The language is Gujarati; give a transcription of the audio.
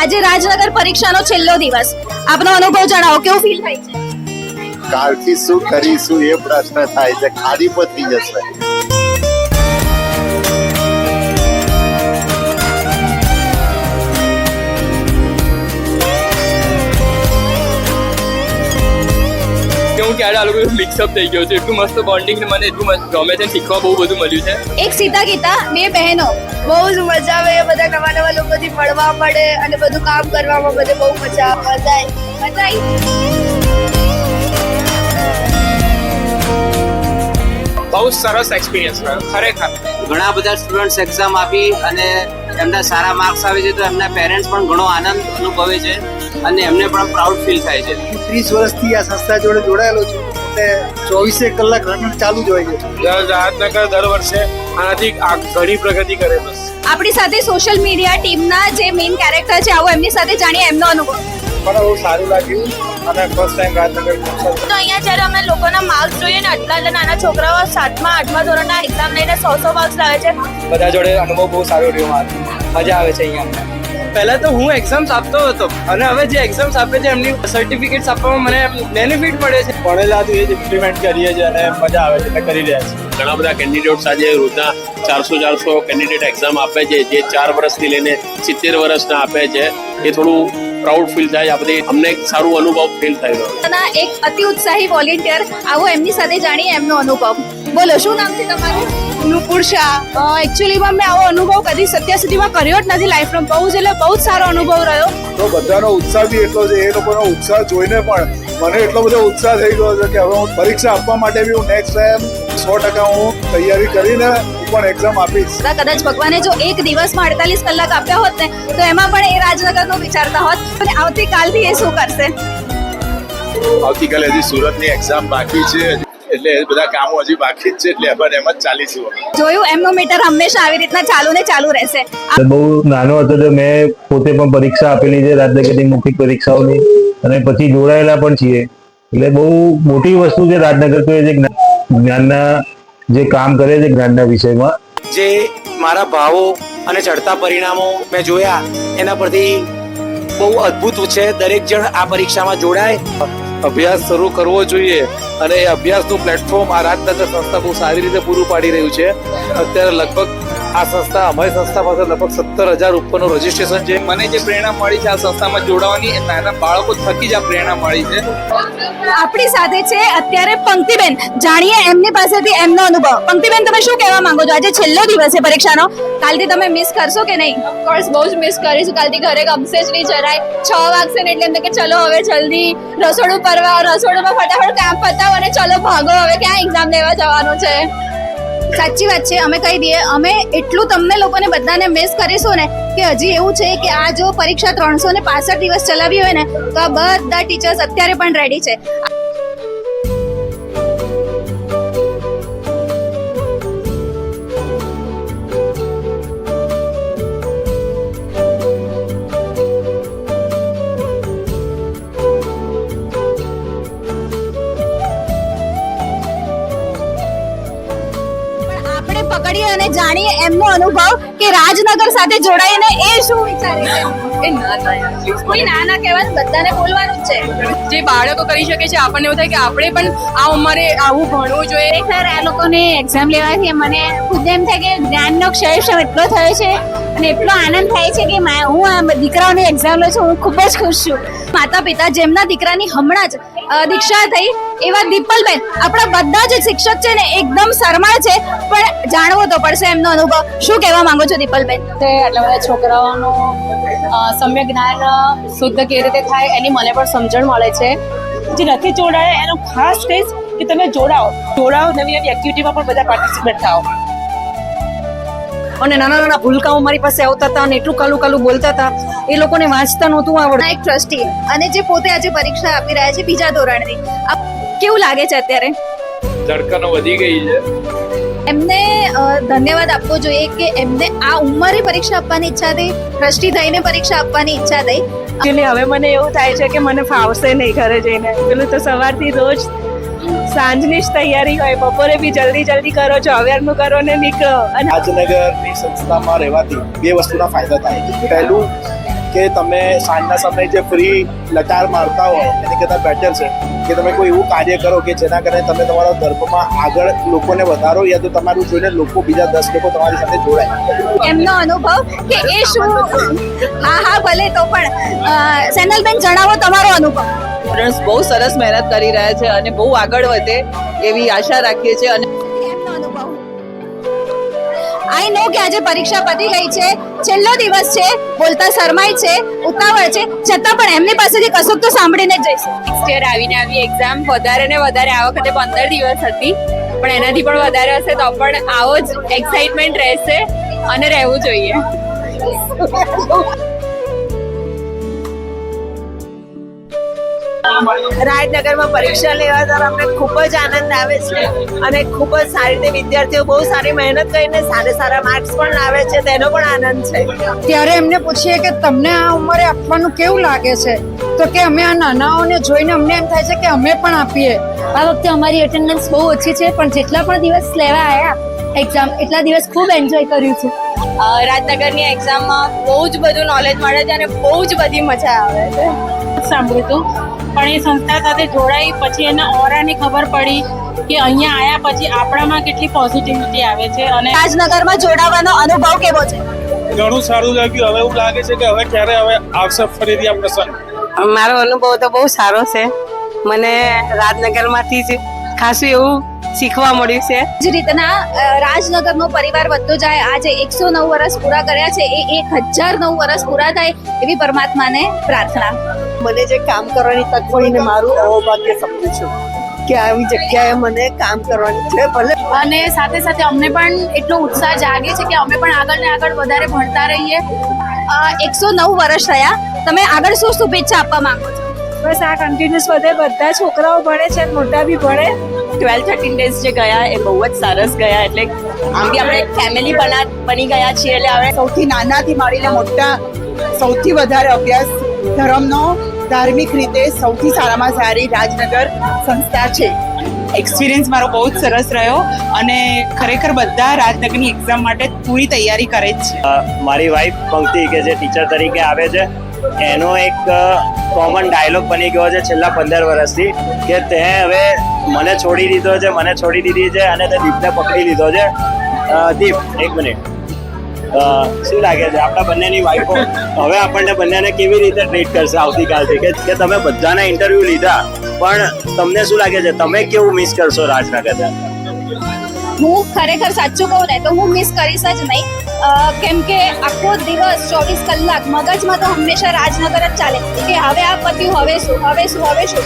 આજે રાજનગર પરીક્ષાનો છેલ્લો દિવસ, આપનો અનુભવ જણાવો, કેવું ફીલ થાય છે? કાલથી શું કરીશું એ પ્રશ્ન થાય છે, ખાલી પતી જશે. હું ક્યારે આ લોકો મિક્સઅપ થઈ ગયો છે. એટલું મસ્ત બોન્ડિંગ ને મને એટલું મસ્ત ગમે છે, શીખવા બહુ બધું મળ્યું છે. એક સીતા ગીતા, બે બહેનો, બહુ જ મજા આવે. બધા નવા નવા લોકોથી મળવા મળે અને બધું કામ કરવામાં બધે બહુ મજા આવે. મજા આવી. બહુ સરસ એક્સપિરિયન્સ રહ્યો ખરેખર. ઘણા બધા સ્ટુડન્ટ્સ એક્ઝામ આપી અને એમના સારા માર્ક્સ આવે છે, તો એમના પેરેન્ટ્સ પણ ઘણો આનંદ અનુભવે છે અને એમને પણ પ્રાઉડ ફીલ થાય છે. 30 વર્ષથી આ સંસ્થા જોડે જોડાયેલો છું અને 24 કલાક રન ચાલુ જ હોય છે. રાજનગર દર વર્ષે આનાથી ઘણી પ્રગતિ કરે. બસ આપણી સાથે સોશિયલ મીડિયા ટીમના જે મેઇન કેરેક્ટર છે, આવો એમની સાથે જાણીએ એમનો અનુભવ. મને બહુ સારું લાગ્યું અને ફર્સ્ટ ટાઈમ રાજનગર. તો અહીંયા જ્યારે અમે લોકોના માર્ક્સ જોઈએ ને, આટલા નાના છોકરાઓ 7મા 8મા ધોરણના એક્ઝામ લઈને 100 માર્ક્સ લાવે છે. બધા જોડે અનુભવ બહુ સારો રહ્યો મારો. મજા આવે છે અહીંયા. પહેલા તો હું એક્ઝામ્સ આપતો હતો અને હવે જે એક્ઝામ્સ આપે છે એમની સર્ટિફિકેટ્સ આપવામાં મને બેનિફિટ મળે છે. ભણેલા તો એ જ ઇમ્પ્લિમેન્ટ કરીએ છીએ અને મજા આવે છે એટલે કરી રહ્યા છીએ. ઘણા બધા કેન્ડિડેટ્સ આજે રોજના 400 કેન્ડિડેટ એક્ઝામ આપે છે, જે 4 વર્ષથી લઈને 70 વર્ષના આપે છે. એ થોડું પ્રાઉડ ફીલ થાય. આ બધી અમને એક સારું અનુભવ ફીલ થઈ રહ્યો. એક અતિ ઉત્સાહી વોલેન્ટિયર, આવો એમની સાથે જાણીએ એમનો અનુભવ. બોલો, શું નામ છે તમારું? નુપુર શાહ. એકચ્યુઅલીમાં મેં આવો અનુભવ કદી અત્યાર સુધીમાં કર્યો જ નથી લાઈફમાં. બહુ જ સારો અનુભવ રહ્યો. તો બધાનો ઉત્સાહ બી એટલો છે. એ લોકોનો ઉત્સાહ જોઈને પણ મને એટલો બધો ઉત્સાહ થઈ ગયો છે કે હવે હું પરીક્ષા આપવા માટે બી હું નેક્સ્ટ ટાઈમ 100% હું તૈયારી કરીને હું પણ એક્ઝામ આપીશ. કદાચ ભગવાને જો એક દિવસમાં 48 કલાક આપ્યા હોત ને, તો એમાં પણ એ રાજનગરનું વિચારતા હોત. અને આવતીકાલથી એ શું કરશે? આવતીકાલે હજી સુરતની એક્ઝામ બાકી છે, એટલે એ બધા કામો હજી બાકી જ છે, એટલે એમ જ ચાલીશું. જોયું, એમનો મીટર હંમેશા આવી રીતના ચાલુ ને ચાલુ રહેશે. બહુ નાનો હતો તો મેં પોતે પણ પરીક્ષા આપેલી છે, રાજનગરની મૌખિક પરીક્ષાઓની, અને પછી જોડાયેલા પણ છીએ. એટલે બહુ મોટી વસ્તુ છે રાજનગર. તો એ જે જ્ઞાનના જે કામ કરે છે જ્ઞાનના વિષયમાં, જે મારા ભાવો અને ચડતા પરિણામો મેં જોયા, એના પરથી બહુ અદ્ભુત છે. દરેક જણ આ પરીક્ષામાં જોડાય, અભ્યાસ શરૂ કરવો જોઈએ અને એ અભ્યાસનું પ્લેટફોર્મ આ રાજનગર સંસ્થા બહુ સારી રીતે પૂરું પાડી રહ્યું છે. અત્યારે લગભગ આ સંસ્થા, અમારી સંસ્થા પાસે લગભગ 17,000 ઉપરનું રજીસ્ટ્રેશન છે. મને જે પ્રેરણા મળી છે આ સંસ્થામાં જોડાવાની, એ નાના બાળકો થકી જ આ પ્રેરણા મળી છે. આપણી સાથે છે અત્યારે પંક્તિબેન, જાણીએ એમની પાસેથી એમનો અનુભવ. પંક્તિબેન, તમે શું કહેવા માંગો છો? આજે છેલ્લો દિવસ છે પરીક્ષાનો, કાલથી તમે મિસ કરશો કે નહીં? ઓફકોર્સ બહુ જ મિસ કરીશું. કાલથી ઘરે ગમશે જ નહીં જરાય. 6 વાગશે ને એટલે એમને કે ચલો હવે જલ્દી રસોડું પરવા, રસોડુંમાં ફટાફટ કામ પતાવો અને ચલો ભાગો, હવે ક્યાં એક્ઝામ લેવા જવાનું છે. સાચી વાત છે. અમે કહી દઈએ, અમે એટલું તમને લોકોને બધાને મિસ કરીશું ને કે હજી એવું છે કે આ જો પરીક્ષા 365 દિવસ ચલાવી હોય ને, તો આ બધા ટીચર્સ અત્યારે પણ રેડી છે. પકડીએ અને જાણીએ એમનો અનુભવ કે રાજનગર સાથે જોડાઈને એ શું વિચારે છે. કોઈ ના કહેવાનું, બધાને બોલવાનું જ છે. જે બાળકો કરી શકે છે, આપણને એવું થાય કે આપણે પણ આ ઉંમરે આવું ભણવું જોઈએ. ખરેખર આ લોકોને એક્ઝામ લેવાથી મને ખુદ એમ થાય કે જ્ઞાનનો ક્ષય એટલો થયો છે અને એટલો આનંદ થાય છે કે હું આ દીકરાઓની એક્ઝામ લઉં છું, હું ખૂબ જ ખુશ છું. માતા પિતા જેમના દીકરાની હમણાં જ દીક્ષા થઈ, એવા દીપલબેન, આપણા બધા જ શિક્ષક છે ને એકદમ શરમાળ છે, પણ જાણવો તો પડશે એમનો અનુભવ. શું કહેવા માંગો છો દીપલબેન? આટલા બધા છોકરાઓનું સમ્યક જ્ઞાન શુદ્ધ કેવી રીતે થાય એની મને પણ સમજણ મળે છે. જે નથી જોડાયા એનું ખાસ કહીશ કે તમે જોડાઓ, નવી નવી એક્ટિવિટીમાં પણ બધા પાર્ટિસિપેટ થાઓ. અને નાના ભૂલકાઓ મારી પાસે આવતા હતા અને એટલું કાલું બોલતા હતા, એ લોકોને વાંચતા નહોતું આવડતું. એક ટ્રસ્ટી અને જે પોતે આજે પરીક્ષા આપી રહ્યા છે બીજા ધોરણની, કેવું લાગે છે અત્યારે? ધડકનો વધી ગઈ છે. એમને ધન્યવાદ આપવો જોઈએ કે એમને આ ઉંમરે પરીક્ષા આપવાની ઈચ્છા થઈ, ટ્રસ્ટી થઈને પરીક્ષા આપવાની ઈચ્છા થઈ. હવે મને એવું થાય છે કે મને ફાવશે નહીં ઘરે જઈને. પેલું તો સવારથી રોજ સાંજની જ તૈયારી હોય, બપોરે બી જલ્દી કરો છો, અવેરનું કરો ને નીકળો. રાજનગરની સંસ્થામાં રહેવાથી 2 વસ્તુના ફાયદા થાય. પહેલું કે તમે સાંજના સમયે જે ફ્રી લટાર મારતા હો એની કરતાં બેટર છે કે તમે કોઈ એવું કાર્ય કરો કે જેના કારણે તમે તમારા ધર્મમાં આગળ લોકોને વધારો, યા તો તમારું જોઈને લોકો બીજા 10 લોકો તમારી સાથે જોડાય. એમનો અનુભવ કે એ શું. હા ભલે તો પણ સેનલબેન જણાવો તમારો અનુભવ. સ્ટુડન્ટ્સ બહુ સરસ મહેનત કરી રહ્યા છે અને બહુ આગળ વધે એવી આશા રાખીએ છીએ. અને એમનો અનુભવ. આઈ નો કે આજે પરીક્ષા પતી ગઈ છે, છેલ્લો દિવસ છે, બોલતા શરમાય છે, ઉતાવળ છે, છતાં પણ એમની પાસેથી કશુંક તો સાંભળીને જ જઈશું. નેક્સ્ટ યર આવીને આવી એક્ઝામ વધારે ને વધારે, આ વખતે 15 દિવસ હતી પણ એનાથી પણ વધારે હશે તો પણ આવો જ એક્સાઇટમેન્ટ રહેશે અને રહેવું જોઈએ. રાજનગરમાં પરીક્ષા લેવા દ્વારા અમને ખૂબ જ આનંદ આવે છે અને ખૂબ જ સારી રીતે વિદ્યાર્થીઓ બહુ સારી મહેનત કરીને સારા માર્ક્સ પણ લાવે છે, તેનો પણ આનંદ છે. ત્યારે એમને પૂછીએ કે તમને આ ઉંમરે આપવાનું કેવું લાગે છે, તો કે અમે આ નાનાઓને જોઈને અમને એમ થાય છે કે અમે પણ આપીએ. આ વખતે અમારી એટેન્ડન્સ બહુ ઓછી છે, પણ જેટલા પણ દિવસ લેવા આવ્યા એક્ઝામ એટલા દિવસ ખૂબ એન્જોય કર્યું છે. રાજનગરની એક્ઝામમાં બહુ જ બધું નોલેજ મળે છે અને બહુ જ બધી મજા આવે છે. સાંભળ્યું હતું પણ એ સંસ્થા સાથે જોડાઈ પછી એના ઓરાની ખબર પડી કે અહીંયા આવ્યા પછી આપણામાં કેટલી પોઝિટિવિટી આવે છે. અને રાજનગરમાં જોડાવાનો અનુભવ કેવો છે? ઘણું સારું લાગ્યું. હવે એવું લાગે છે કે હવે ક્યારે આવશે ફરીથી આ પ્રસંગ. મારો અનુભવ તો બહુ સારો છે. મને રાજનગરમાંથી જ ખાસું એવું શીખવા મળ્યું છે. જ રીતના રાજનગરનો પરિવાર વધતો જાય. આજે 109 વર્ષ પૂરા કર્યા છે, એ 1009 વર્ષ પૂરા થાય એવી પરમાત્માને પ્રાર્થના. મને જે કામ કરવાની તક મળીને મારું અહોભાગ્ય સમજું છું કે આવી જગ્યાએ મને કામ કરવાની છે. ભલે અને સાથે સાથે અમને પણ એટલો ઉત્સાહ જાગે છે કે અમે પણ આગળ ને આગળ વધારે ભણતા રહીએ. 109 વર્ષ થયા, તમે આગળ શું શુભેચ્છા આપવા માંગો છો? બસ આ કન્ટિન્યુઅસ વધે, બધા છોકરાઓ ભણે છે, મોટા બી ભણે. 12-13 ડેઝ જે ગયા એ બહુ જ સરસ ગયા. એટલે આમ બી આપણે ફેમિલી બની ગયા છીએ. એટલે હવે સૌથી નાનાથી માંડીને મોટા સૌથી વધારે અભ્યાસ ધર્મનો ધાર્મિક રીતે સૌથી સારામાં સારી રાજનગર સંસ્થા છે. એક્સપિરિયન્સ મારો બહુ જ સરસ રહ્યો અને ખરેખર બધા રાજનગરની એક્ઝામ માટે પૂરી તૈયારી કરે જ છે. મારી વાઈફ પંક્તિ કે જે ટીચર તરીકે આવે છે એનો એક કોમન ડાયલોગ બની ગયો છે છેલ્લા 15 વર્ષથી કે તે હવે મને છોડી દીધો છે, મને છોડી દીધી છે અને તે દીપને પકડી લીધો છે. દીપ, એક મિનિટ, શું લાગે છે આપણા બંનેની વાઈફો હવે આપણને બંનેને કેવી રીતે ટ્રીટ કરશે આવતીકાલથી? કે તમે બધાના ઇન્ટરવ્યુ લીધા, પણ તમને શું લાગે છે તમે કેવું મિસ કરશો રાજનગર? હું ખરેખર સાચું કહું ને તો હું મિસ કરીશ જ નહીં, કેમ કે આખો દિવસ 24 કલાક મગજમાં તો હંમેશા રાજનગર જ ચાલે કે હવે આ પત્યું, હવે શું.